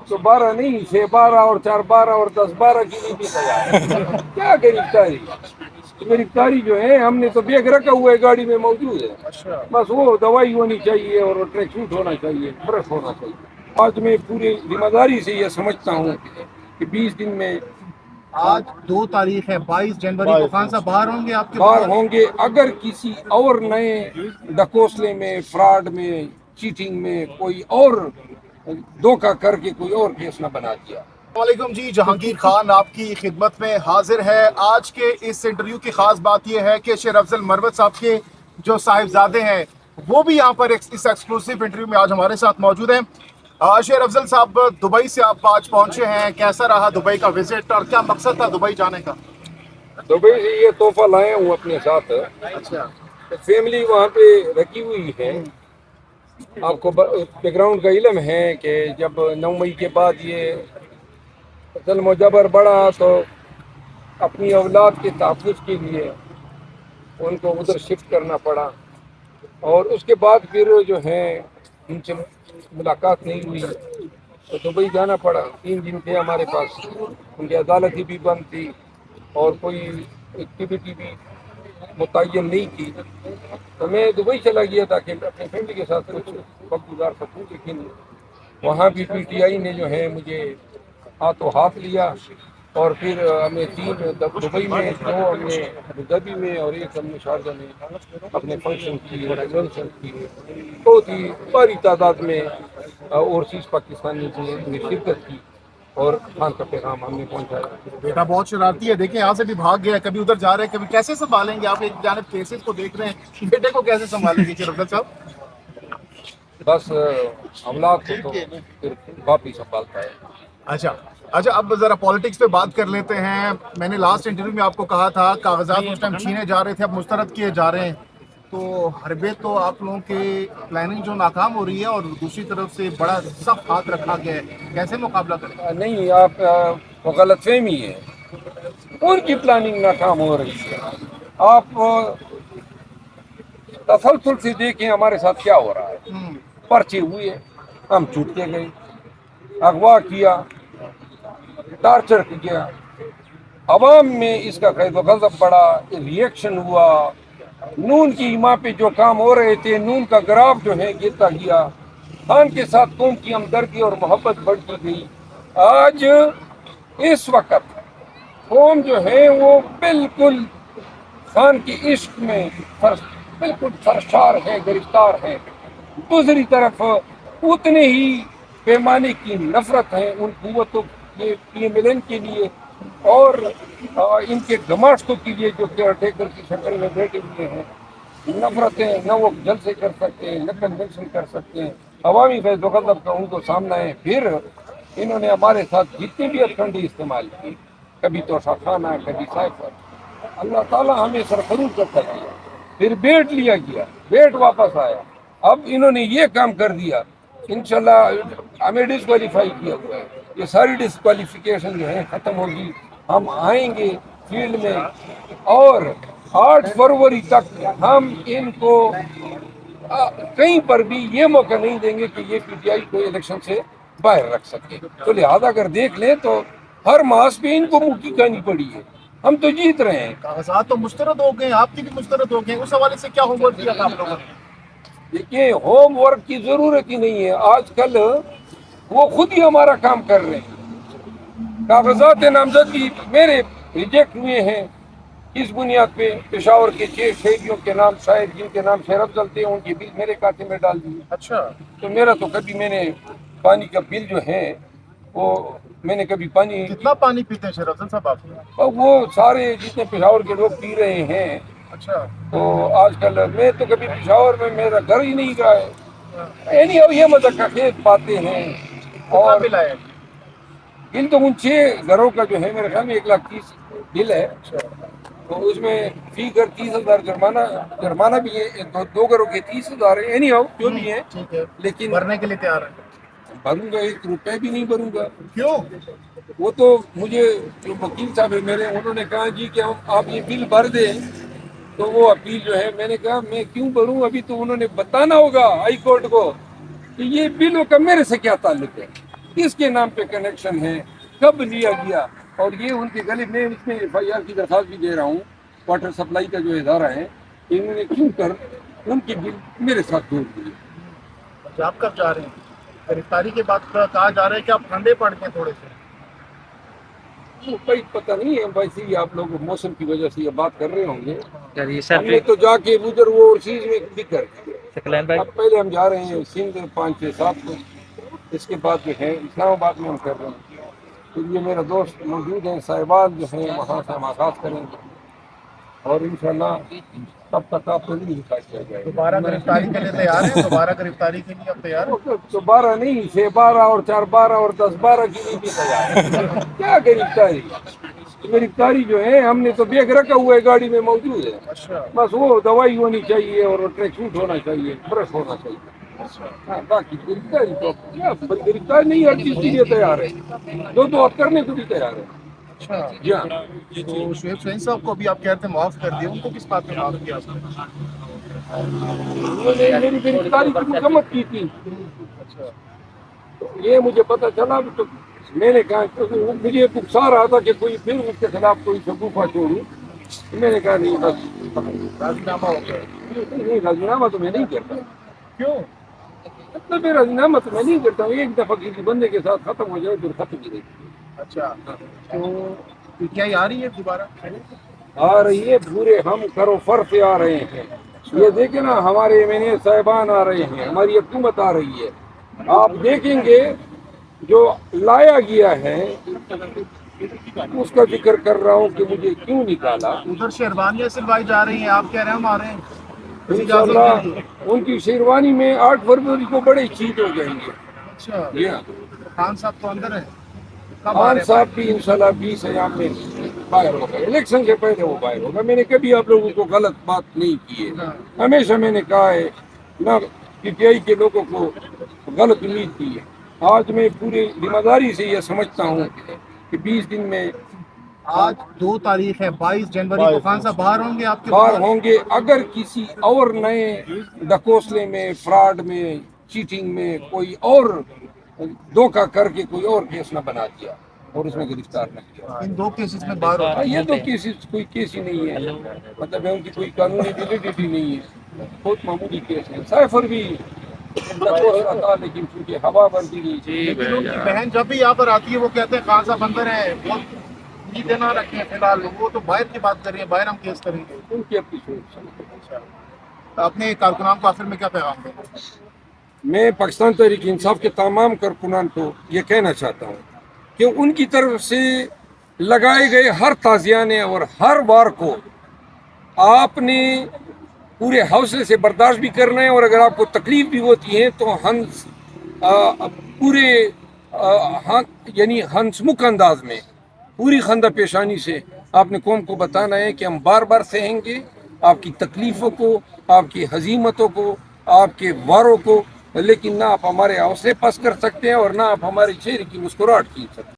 تو 12 نہیں 6 12 اور 4 12 اور 10 12 کی بھی تیار ہے کیا گرفتاری؟ گرفتاری جو ہے ہم نے تو بیگ رکھا ہوا ہے گاڑی میں موجود ہے، بس وہ دوائی ہونی چاہیے اور ٹریک سوٹ ہونا چاہیے، برش ہونا چاہیے۔ آج میں پوری ذمہ داری سے یہ سمجھتا ہوں کہ 20 دن میں آج 2 تاریخ ہے، 22 جنوری کو خان صاحب باہر ہوں گے آپ کے باہر بعد؟ ہوں گے اگر کسی اور نئے ڈکوسلے میں، فراڈ میں، چیٹنگ میں کوئی اور دھوکہ کر کے کوئی اور کیس نہ بنا دیا۔ السلام علیکم جی، جہانگیر خان آپ کی خدمت میں حاضر ہے۔ آج کے اس انٹرویو کی خاص بات یہ ہے کہ شیر افضل مروت صاحب کے جو صاحبزادے ہیں وہ بھی یہاں پر اس ایکسکلوسیو انٹرویو میں آج ہمارے ساتھ موجود ہیں۔ شیر افضل صاحب، دبئی سے آپ آج پہنچے ہیں، کیسا رہا دبئی کا وزٹ اور کیا مقصد تھا دبئی جانے کا؟ دبئی سے یہ تحفہ لایا ہوں اپنے ساتھ، اچھا، فیملی وہاں پہ رکھی ہوئی ہے۔ آپ کو بیک گراؤنڈ کا علم ہے کہ جب 9 مئی کے بعد یہ ظلم و جبر بڑھا تو اپنی اولاد کے تحفظ کے لیے ان کو ادھر شفٹ کرنا پڑا، اور اس کے بعد پھر جو ہے ان سے ملاقات نہیں ہوئی تو دبئی جانا پڑا۔ 3 دن تھے ہمارے پاس، ان کی عدالتیں بھی بند تھی اور کوئی ایکٹیویٹی بھی متعین نہیں تھی، تو میں دبئی چلا گیا تاکہ اپنی فیملی کے ساتھ کچھ وقت گزار سکوں، لیکن وہاں بھی پی ٹی آئی نے جو ہے مجھے ہاتھوں ہاتھ لیا، اور پھر ہم نے 3 دبئی میں، 2 ہم نے ابوظہبی میں اور 1 ہم نے شارجہ میں اپنے فنکشن کی اور کنونشن کی۔ بہت ہی بڑی تعداد میں اوورسیز پاکستانی نے شرکت کی اور خان کا پیغام ہم نے پہنچایا۔ بیٹا بہت شرارتی ہے، دیکھیں یہاں سے بھی بھاگ گیا، کبھی ادھر جا رہے ہیں، کبھی کیسے سنبھالیں گے آپ؟ ایک جانب کیسز کو دیکھ رہے ہیں، بیٹے کو کیسے سنبھالیں گے شیر افضل صاحب؟ بس اولاد کو تو پھر باپ ہی سنبھالتا ہے۔ اچھا اچھا، اب ذرا پالیٹکس پہ بات کر لیتے ہیں۔ میں نے لاسٹ انٹرویو میں آپ کو کہا تھا کاغذات اس ٹائم چھینے جا رہے تھے، اب مسترد کیے جا رہے ہیں، تو حربے تو آپ لوگوں کی پلاننگ جو ناکام ہو رہی ہے اور دوسری طرف سے بڑا سخت ہاتھ رکھا گیا ہے، کیسے مقابلہ کریں؟ نہیں، آپ کو غلط فہمی ہے، ان کی پلاننگ ناکام ہو رہی ہے۔ آپ تسلسل سے دیکھیں ہمارے ساتھ کیا ہو رہا ہے۔ پرچے ہوئے، ہم چھوٹتے گئے، اغوا کیا، ٹارچر کیا، عوام میں اس کا قید و غضب بڑھا، ریئیکشن ہوا، نون کی حما پہ جو کام ہو رہے تھے نون کا گراف جو ہے گرتا گیا، خان کے ساتھ قوم کی ہمدردی اور محبت بڑھتی گئی۔ آج اس وقت قوم جو ہے وہ بالکل خان کی عشق میں بالکل سرشار ہے، گرفتار ہے۔ دوسری طرف اتنے ہی پیمانے کی نفرت ہے ان قوتوں کے پی ایم ایل این کے لیے اور ان کے گماشتوں کے لیے جو کیئر ٹیکر کی شکل میں بیٹھے ہوئے ہیں۔ نفرتیں نہ وہ جلسے کر سکتے ہیں، نہ کنونشن کر سکتے ہیں، عوامی فیض و غضب کا ان کو سامنا ہے۔ پھر انہوں نے ہمارے ساتھ جتنی بھی ہتھکنڈی استعمال کی، کبھی توشہ خانہ، کبھی سائفر، اللہ تعالیٰ ہمیں سرخرو کرتا دیا، پھر بیٹ لیا گیا، بیٹ واپس آیا، اب انہوں نے یہ کام کر دیا، انشاءاللہ ہمیں ڈسکوالیفائی کیا ہوا ہے۔ یہ ساری ڈسکوالیفیکیشن جو ہے ختم ہوگی، ہم آئیں گے فیلڈ میں، اور 8 فروری تک ہم ان کو کہیں پر بھی یہ موقع نہیں دیں گے کہ یہ پی ٹی آئی کو الیکشن سے باہر رکھ سکے۔ تو لہذا اگر دیکھ لیں تو ہر ماس پہ ان کو منہ کی کہانی پڑی ہے، ہم تو جیت رہے ہیں۔ کاغذات تو مسترد ہو گئے، آپ کی بھی مسترد ہو گئے، اس حوالے سے کیا ہوم ورک کیا تھا آپ لوگوں نے؟ دیکھیے، ہوم ورک کی ضرورت ہی نہیں ہے، آج کل وہ خود ہی ہمارا کام کر رہے ہیں۔ کاغذات نامزدگی میرے ریجیکٹ ہوئے ہیں، اس بنیاد پہ پشاور کے 6 شہریوں کے نام شاید جن کے نام شیر افضل تھے ان کے بل میرے کھاتے میں ڈال دیے۔ اچھا، تو میرا تو کبھی میں نے پانی کا بل جو ہے وہ میں نے کبھی پانی، کتنا پانی پیتے ہیں شیر افضل صاحب آپ؟ وہ سارے جتنے پشاور کے لوگ پی رہے ہیں، اچھا، تو آج کل میں تو کبھی پشاور میں میرا گھر ہی نہیں گیا ہے، یعنی اب یہ مزہ کا کھیت پاتے ہیں۔ کتنا اور بل آئے؟ بل تو ان 6 گھروں کا جو ہے میرے خیال میں 1,30,000 بل ہے، تو اس میں فی گھر 30,000 جرمانہ بھی ہے، 2 گھروں کے 30,000 ہے، اینی ہاؤ جو بھی ہے، ٹھیک ہے، لیکن بھرنے کے لیے تیار ہے؟ بھروں گا 1 روپے بھی نہیں بھروں گا۔ کیوں؟ وہ تو مجھے جو وکیل صاحب ہے میرے، انہوں نے کہا جی کہ آپ یہ بل بھر دیں تو وہ اپیل جو ہے، میں نے کہا میں کیوں بھروں، ابھی تو انہوں نے بتانا ہوگا ہائی کورٹ کو کہ یہ بلوں کا میرے سے کیا تعلق ہے۔ کس کے نام پہ کنیکشن ہے, کب لیا گیا, اور یہ ان کے گلے میں اس میں FIR کی درخواست بھی دے رہا ہوں. واٹر سپلائی کا جو ادارہ ہے انہوں نے کیوں کر ان کی بل میرے ساتھ جوڑ دی. آپ کب جا رہے ہیں؟ گرفتاری کے بعد کہا جا رہا ہے کہ آپ ٹھنڈے پڑ گئے تھوڑے سے. کوئی پتہ نہیں ہے, ویسے ہی آپ لوگ موسم کی وجہ سے یہ بات کر رہے ہوں گے. چلیے ہم نے تو جا کے ادھر وہ اور چیز میں بھی کر دیا. سکلین بھائی اب پہلے ہم جا رہے ہیں سندھ 5 6 7 کو, اس کے بعد جو ہے اسلام آباد میں ہم کر رہے ہیں. تو یہ میرا دوست موجود ہیں, صاحبان جو ہیں وہاں سے ہم آغاز کریں گے, اور انشاءاللہ تب تک آپ کو نہیں حفاظت کیا جائے گا. دوبارہ گرفتاری کے لیے تیار ہیں؟ دوبارہ گرفتاری کے لیے آپ تیار ہیں؟ تو 12 نہیں 6 12 اور 4 12 اور 10 12 کی لیے بھی تیار ہے. کیا گرفتاری جو ہے, ہم نے تو بیگ رکھا ہوا ہے گاڑی میں موجود ہے. اچھا بس وہ دوائی ہونی چاہیے اور ٹریک سوٹ ہونا چاہیے, برش ہونا چاہیے. ہاں, باقی گرفتاری تو کیا گرفتاری نہیں, ہر چیز کے لیے تیار ہے, جو آپ کرنے کو بھی تیار ہے. اچھا. جی ہاں, تو شعیب شاہین صاحب کو بھی آپ کہتے ہیں معاف کر دیا, ان کو کس بات میں معاف کیا آپ نے؟ انہوں نے میری گرفتاری کی مذمت کی تھی. اچھا. یہ مجھے پتہ چلا تو میں نے کہا, مجھے اکسا رہا تھا کہ کوئی پھر اس کے خلاف کوئی شگوفہ چھوڑوں. میں نے کہا نہیں, بس راضینامہ ہو گیا. نہیں, راضینامہ تو میں نہیں کرتا. کیوں؟ مطلب راضینامہ تو میں نہیں کرتا ہوں. ایک دفعہ کسی بندے کے ساتھ ختم ہو جائے پھر ختم ہی رہتی. اچھا. تو PTI آ رہی ہے دوبارہ؟ آ رہی ہے, پورے ہم کرو فر سے آ رہے ہیں. یہ دیکھیں نا, ہمارے MNA صاحبان آ رہے ہیں, ہماری حکومت آ رہی ہے. آپ دیکھیں گے جو لایا گیا ہے اس کا ذکر کر رہا ہوں کہ مجھے کیوں نکالا. ادھر شیروانیاں سلوائی جا رہی ہیں, آپ کہہ رہے ہیں ہم آ رہے ہیں انشاءاللہ ان کی شیروانی میں 8 فروری کو بڑے چیز ہو جائیں گے. اچھا. جی ہاں, خان صاحب تو اندر ہیں. کب آ خان رہے ہیں؟ صاحب بھی انشاءاللہ 20 ایام میں باہر ہوگا, الیکشن سے پہلے وہ باہر ہوگا. میں نے کبھی آپ لوگوں کو غلط بات نہیں کی ہے, ہمیشہ میں نے کہا ہے نہ PTI کے لوگوں کو غلط امید کی ہے. آج میں پوری ذمہ داری سے یہ سمجھتا ہوں کہ 20 دن میں آج 2 تاریخ ہے, 22 جنوری کو خان صاحب باہر ہوں گے آپ کے باہر ہوں گے. اگر کسی اور نئے ڈکوسلے میں, فراڈ میں, چیٹنگ میں کوئی اور دھوکہ کر کے کوئی اور کیس نہ بنا دیا اور اس میں گرفتار نہ کیا. ان 2 کیسز میں باہر ہوتا ہے. یہ تو کیسز کوئی کیس ہی نہیں ہے, مطلب ہے ان کی کوئی قانونی ویلیڈیٹی نہیں ہے, بہت معمولی کیس ہے. سائفر بھی ڈکوس تھا لیکن چونکہ ہوا بندی گئی. لیکن ان کی بہن جب بھی یہاں پر آتی ہے وہ کہتے ہیں خان صاحب اندر ہیں, بہت امید نہ رکھیں فی الحال. وہ تو باہر کی بات کر رہی ہیں, باہر ہم کیس کریں گے. ان کی اپنی سوچ. اپنے کارکنان کو آخر میں کیا پیغام دیں؟ میں پاکستان تحریک انصاف کے تمام کارکنان کو یہ کہنا چاہتا ہوں کہ ان کی طرف سے لگائے گئے ہر تازیانے اور ہر وار کو آپ نے پورے حوصلے سے برداشت بھی کرنا ہے, اور اگر آپ کو تکلیف بھی ہوتی ہے تو پورے یعنی ہنسمکھ انداز میں پوری خندہ پیشانی سے آپ نے قوم کو بتانا ہے کہ ہم بار بار سہیں گے آپ کی تکلیفوں کو, آپ کی ہزیمتوں کو, آپ کے واروں کو, لیکن نہ آپ ہمارے حوصلے پست کر سکتے ہیں اور نہ آپ ہمارے چہرے کی مسکراہٹ کھینچ سکتے ہیں.